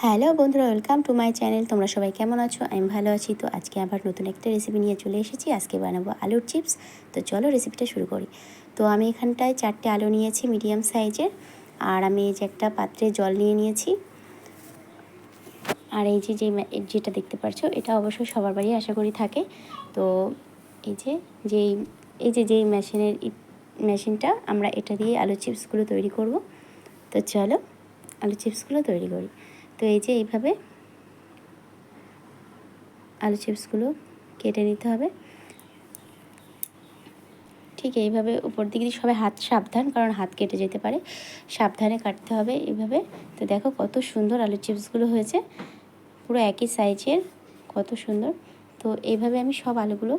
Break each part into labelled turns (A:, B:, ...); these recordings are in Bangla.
A: হ্যালো বন্ধুরা, ওয়েলকাম টু মাই চ্যানেল। তোমরা সবাই কেমন আছো? আমি ভালো আছি। তো আজকে আবার নতুন একটা রেসিপি নিয়ে চলে এসেছি। আজকে বানাবো আলুর চিপস। তো চলো রেসিপিটা শুরু করি। তো আমি এখানটায় 4টে আলু নিয়েছি মিডিয়াম সাইজের। আর আমি এই যে একটা পাত্রে জল নিয়ে নিয়েছি। আর এই যে যেটা দেখতে পাচ্ছ, এটা অবশ্যই সবার বাড়ি আশা করি থাকে। তো এই যে যেই মেশিনটা, আমরা এটা দিয়ে আলু চিপসগুলো তৈরি করব। তো চলো আলু চিপসগুলো তৈরি করি। তো এই যে এইভাবে আলু চিপসগুলো কেটে নিতে হবে। ঠিক এইভাবে উপর দিক দিয়ে সবাই হাত সাবধান, কারণ হাত কেটে যেতে পারে, সাবধানে কাটতে হবে এইভাবে। তো দেখো কত সুন্দর আলু চিপসগুলো হয়েছে, পুরো একই সাইজের, কত সুন্দর। তো এইভাবে আমি সব আলুগুলো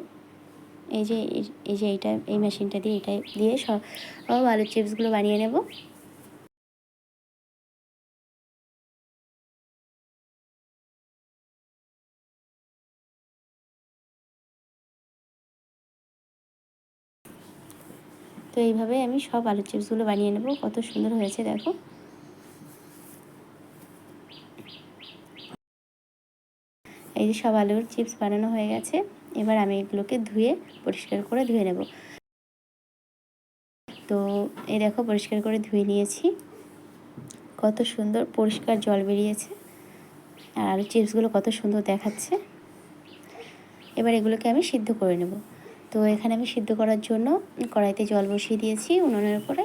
A: এই মেশিনটা দিয়ে সব আলু চিপসগুলো বানিয়ে নেব। তো এইভাবে আমি সব আলু চিপসগুলো বানিয়ে নেব। কত সুন্দর হয়েছে দেখো। এই যে সব আলুর চিপস বানানো হয়ে গেছে। এবার আমি এগুলোকে পরিষ্কার করে ধুয়ে নেব। তো এই দেখো পরিষ্কার করে ধুয়ে নিয়েছি, কত সুন্দর পরিষ্কার জল বেরিয়েছে। আর আলু চিপসগুলো কত সুন্দর দেখাচ্ছে। এবার এগুলোকে আমি সিদ্ধ করে নেব। তো এখানে আমি সিদ্ধ করার জন্য কড়াইতে জল বসিয়ে দিয়েছি উনুনের উপরে।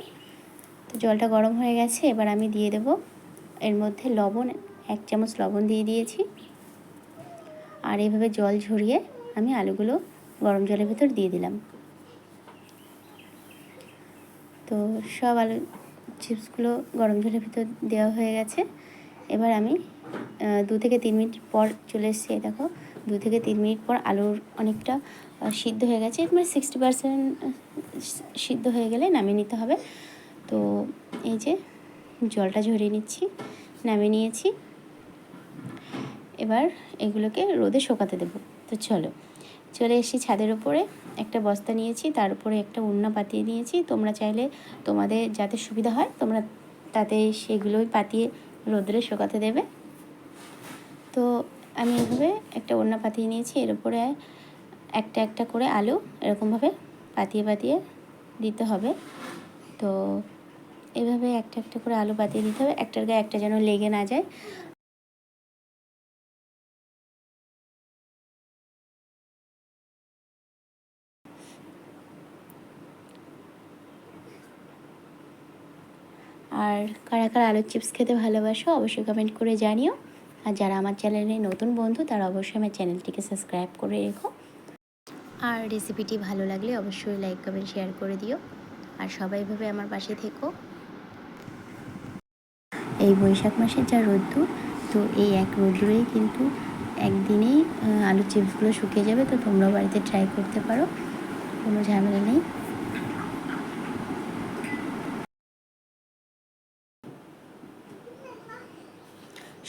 A: তো জলটা গরম হয়ে গেছে। এবার আমি দিয়ে দেব এর মধ্যে লবণ, 1 চামচ লবণ দিয়ে দিয়েছি। আর এইভাবে জল ঝরিয়ে আমি আলুগুলো গরম জলের ভেতর দিয়ে দিলাম। তো সব আলু চিপসগুলো গরম জলের ভিতর দেওয়া হয়ে গেছে। এবার আমি 2 থেকে 3 মিনিট পর চলে এসেছি। দেখো 2 থেকে 3 মিনিট পর আলুর অনেকটা সিদ্ধ হয়ে গেছে, মানে 60% সিদ্ধ হয়ে গেলে নামিয়ে নিতে হবে। তো এই যে জলটা ঝরিয়ে নিচ্ছি, নামিয়ে নিয়েছি। এবার এগুলোকে রোদে শুকাতে দেবো। তো চলে এসেছি ছাদের উপরে। একটা বস্তা নিয়েছি, তার উপরে একটা ওড়না পাতিয়ে নিয়েছি। তোমরা চাইলে তোমাদের যাতে সুবিধা হয় তোমরা তাতে সেগুলোই পাতিয়ে রোদে শুকাতে দেবে। তো আমি এভাবে একটা ওড়না পাতিয়ে নিয়েছি, এর উপরে একটা একটা করে আলু এরকমভাবে পাতিয়ে দিতে হবে। তো এভাবে একটা একটা করে আলু পাতিয়ে দিতে হবে, একটার গায়ে একটা যেন লেগে না যায়। আর কারা কারা আলুর চিপস খেতে ভালোবাসো অবশ্যই কমেন্ট করে জানিও। আর যারা আমার চ্যানেলে নতুন বন্ধু তারা অবশ্যই আমার চ্যানেলটিকে সাবস্ক্রাইব করে রেখো। আর রেসিপিটি ভালো লাগলে অবশ্যই লাইক কমেন্ট শেয়ার করে দিও। আর সবাই ভাবে আমার পাশে থেকো। এই বৈশাখ মাসের যা রোদ্দুর, তো এই এক রোদ্দুরেই কিন্তু একদিনেই আলুর চিপসগুলো শুকিয়ে যাবে। তো তোমরাও বাড়িতে ট্রাই করতে পারো, কোনো ঝামেলা নেই।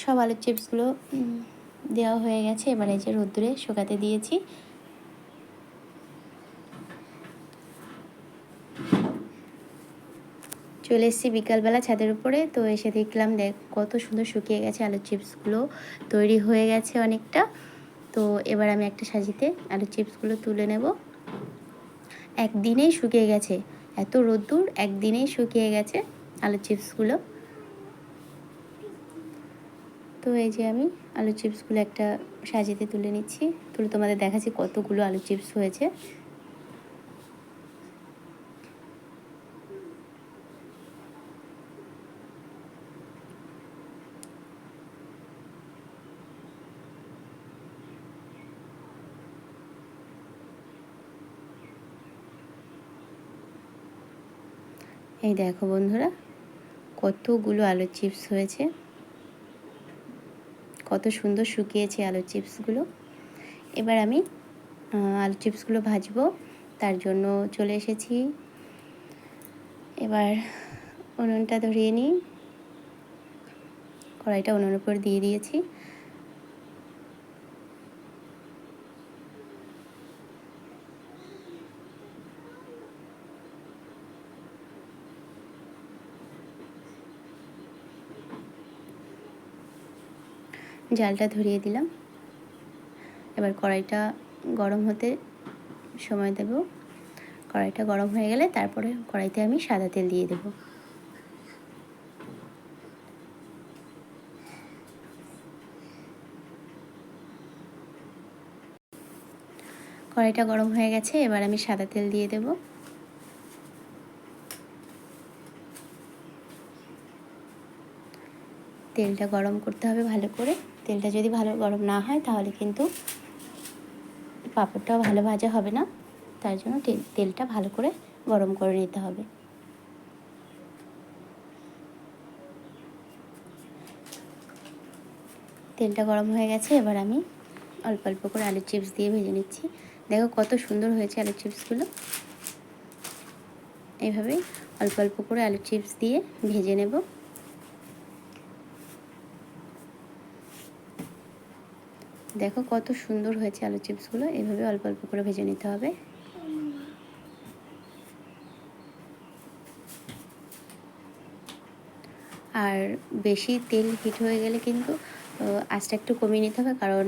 A: সব আলুর চিপসগুলো দেওয়া হয়ে গেছে। এবার এই যে রোদ্দুরে শুকাতে দিয়েছি। চলে এসেছি বিকালবেলা ছাদের উপরে। তো এসে দেখলাম কত সুন্দর শুকিয়ে গেছে আলুর চিপসগুলো, তৈরি হয়ে গেছে অনেকটা। তো এবার আমি একটা সাজিতে আলুর চিপসগুলো তুলে নেব। একদিনেই শুকিয়ে গেছে, এত রোদ্দুর, একদিনেই শুকিয়ে গেছে আলুর চিপসগুলো। তো এই যে আমি আলুর চিপসগুলো একটা সাজিতে তুলে নিচ্ছি, তুলে তোমাদের দেখাচ্ছি কতগুলো আলুর চিপস হয়েছে। এই দেখো বন্ধুরা, কতগুলো আলুর চিপস হয়েছে, কত সুন্দর শুকিয়েছে আলুর চিপসগুলো। এবার আমি আলু চিপসগুলো ভাজবো, তার জন্য চলে এসেছি। এবার উনুনটা ধরিয়ে নিই, কড়াইটা উনুনের উপর দিয়ে দিয়েছি। জালটা ধরিয়ে দিলাম। এবার কড়াইটা গরম হতে সময় দেব। কড়াইটা গরম হয়ে গেলে তারপরে কড়াইতে আমি সাদা তেল দিয়ে দেব। কড়াইটা গরম হয়ে গেছে, এবার আমি সাদা তেল দিয়ে দেব। তেলটা গরম করতে হবে ভালো করে। তেলটা যদি ভালো গরম না হয় তাহলে কিন্তু পাঁপড়টাও ভালো ভাজা হবে না। তার জন্য তেলটা ভালো করে গরম করে নিতে হবে। তেলটা গরম হয়ে গেছে, এবার আমি অল্প অল্প করে আলুর চিপস দিয়ে ভেজে নিচ্ছি। দেখো কত সুন্দর হয়েছে আলুর চিপসগুলো। এইভাবে অল্প অল্প করে আলুর চিপস দিয়ে ভেজে নেব। দেখো কত সুন্দর হয়েছে আলুর চিপসগুলো। এইভাবে অল্প অল্প করে ভেজে নিতে হবে। আর বেশি তেল হিট হয়ে গেলে কিন্তু আঁচটা একটু কমিয়ে নিতে হবে, কারণ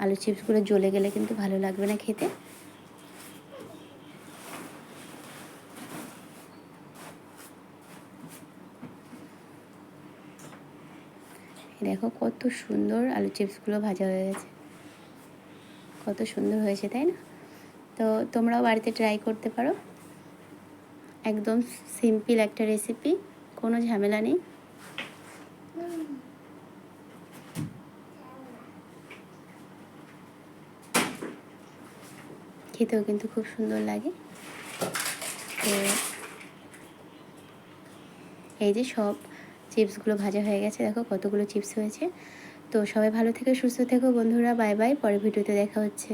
A: আলুর চিপসগুলো জ্বলে গেলে কিন্তু ভালো লাগবে না খেতে। দেখো কত সুন্দর আলু চিপসগুলো ভাজা হয়ে গেছে, কত সুন্দর হয়েছে তাই না? তো তোমরাও বাড়িতে ট্রাই করতে পারো। একদম সিম্পল একটা রেসিপি, কোনো ঝামেলা নেই। খেতেও কিন্তু খুব সুন্দর লাগে। তো এই যে সব চিপসগুলো ভাজা হয়ে গেছে, দেখো কতগুলো চিপস হয়েছে। তো সবাই ভালো থেকো, সুস্থ থেকো বন্ধুরা। বাই বাই, পরের ভিডিওতে দেখা হচ্ছে।